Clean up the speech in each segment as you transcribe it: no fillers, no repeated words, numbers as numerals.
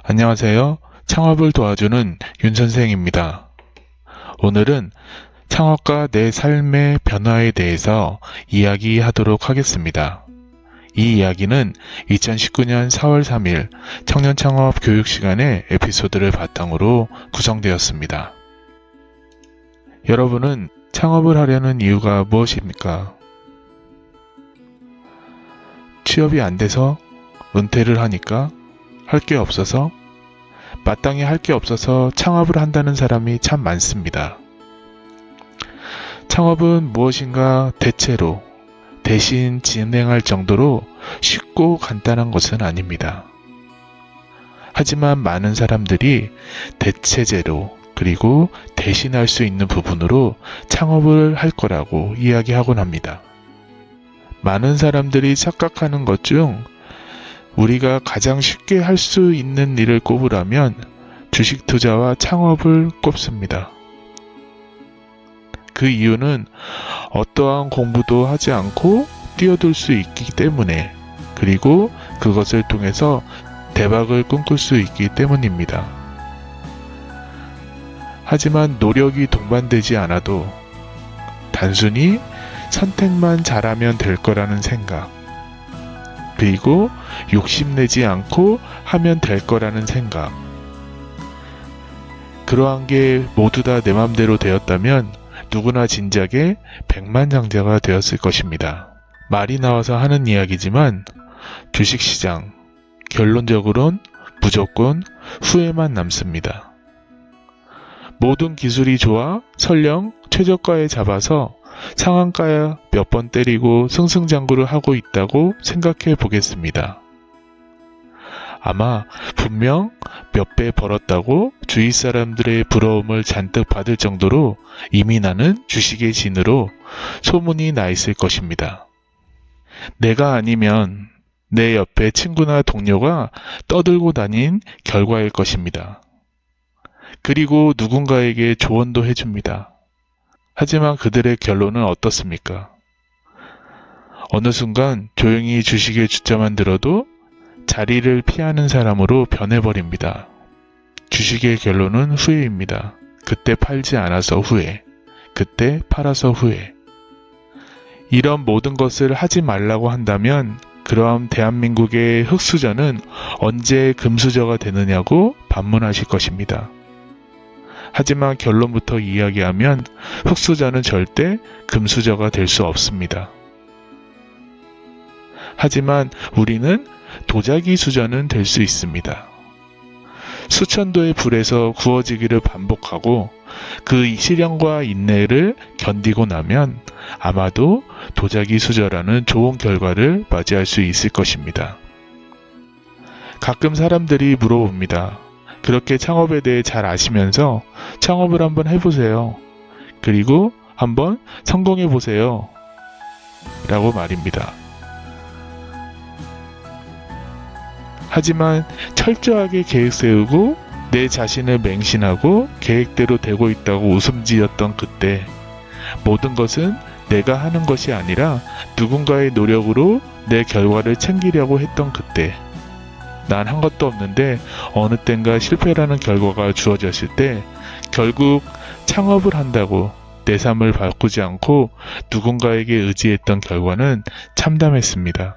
안녕하세요. 창업을 도와주는 윤 선생입니다. 오늘은 창업과 내 삶의 변화에 대해서 이야기하도록 하겠습니다. 이 이야기는 2019년 4월 3일 청년창업 교육시간의 에피소드를 바탕으로 구성되었습니다. 여러분은 창업을 하려는 이유가 무엇입니까? 취업이 안 돼서? 은퇴를 하니까? 할 게 없어서? 마땅히 할 게 없어서 창업을 한다는 사람이 참 많습니다. 창업은 무엇인가 대체로, 대신 진행할 정도로 쉽고 간단한 것은 아닙니다. 하지만 많은 사람들이 대체제로 그리고 대신할 수 있는 부분으로 창업을 할 거라고 이야기하곤 합니다. 많은 사람들이 착각하는 것 중 우리가 가장 쉽게 할 수 있는 일을 꼽으라면 주식 투자와 창업을 꼽습니다. 그 이유는 어떠한 공부도 하지 않고 뛰어들 수 있기 때문에, 그리고 그것을 통해서 대박을 꿈꿀 수 있기 때문입니다. 하지만 노력이 동반되지 않아도 단순히 선택만 잘하면 될 거라는 생각, 그리고 욕심내지 않고 하면 될 거라는 생각, 그러한 게 모두 다 내 맘대로 되었다면 누구나 진작에 백만장자가 되었을 것입니다. 말이 나와서 하는 이야기지만 주식시장, 결론적으로는 무조건 후회만 남습니다. 모든 기술이 좋아 설령 최저가에 잡아서 상한가에 몇 번 때리고 승승장구를 하고 있다고 생각해 보겠습니다. 아마 분명 몇 배 벌었다고 주위 사람들의 부러움을 잔뜩 받을 정도로 이미 나는 주식의 진으로 소문이 나 있을 것입니다. 내가 아니면 내 옆에 친구나 동료가 떠들고 다닌 결과일 것입니다. 그리고 누군가에게 조언도 해줍니다. 하지만 그들의 결론은 어떻습니까? 어느 순간 조용히 주식의 주자만 들어도 자리를 피하는 사람으로 변해버립니다. 주식의 결론은 후회입니다. 그때 팔지 않아서 후회, 그때 팔아서 후회. 이런 모든 것을 하지 말라고 한다면 그럼 대한민국의 흙수저는 언제 금수저가 되느냐고 반문하실 것입니다. 하지만 결론부터 이야기하면 흙수저는 절대 금수저가 될 수 없습니다. 하지만 우리는 도자기 수저는 될 수 있습니다. 수천도의 불에서 구워지기를 반복하고 그 시련과 인내를 견디고 나면 아마도 도자기 수저라는 좋은 결과를 맞이할 수 있을 것입니다. 가끔 사람들이 물어봅니다. 그렇게 창업에 대해 잘 아시면서 창업을 한번 해보세요. 그리고 한번 성공해보세요. 라고 말입니다. 하지만 철저하게 계획 세우고 내 자신을 맹신하고 계획대로 되고 있다고 웃음 지었던 그때, 모든 것은 내가 하는 것이 아니라 누군가의 노력으로 내 결과를 챙기려고 했던 그때, 난 한 것도 없는데 어느 땐가 실패라는 결과가 주어졌을 때 결국 창업을 한다고 내 삶을 바꾸지 않고 누군가에게 의지했던 결과는 참담했습니다.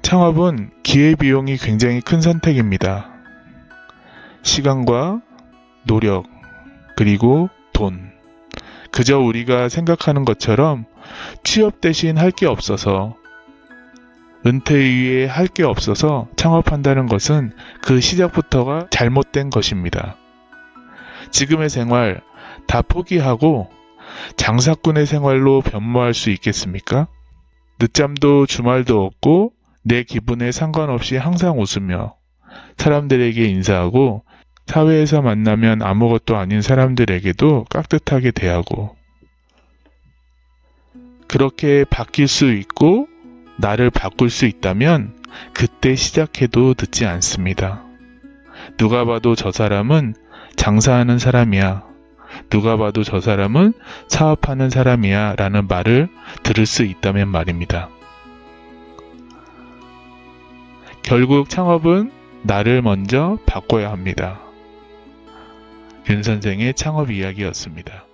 창업은 기회비용이 굉장히 큰 선택입니다. 시간과 노력, 그리고 돈. 그저 우리가 생각하는 것처럼 취업 대신 할 게 없어서, 은퇴 이후에 할 게 없어서 창업한다는 것은 그 시작부터가 잘못된 것입니다. 지금의 생활 다 포기하고 장사꾼의 생활로 변모할 수 있겠습니까? 늦잠도 주말도 없고 내 기분에 상관없이 항상 웃으며 사람들에게 인사하고 사회에서 만나면 아무것도 아닌 사람들에게도 깍듯하게 대하고, 그렇게 바뀔 수 있고 나를 바꿀 수 있다면 그때 시작해도 늦지 않습니다. 누가 봐도 저 사람은 장사하는 사람이야, 누가 봐도 저 사람은 사업하는 사람이야 라는 말을 들을 수 있다면 말입니다. 결국 창업은 나를 먼저 바꿔야 합니다. 윤 선생의 창업 이야기였습니다.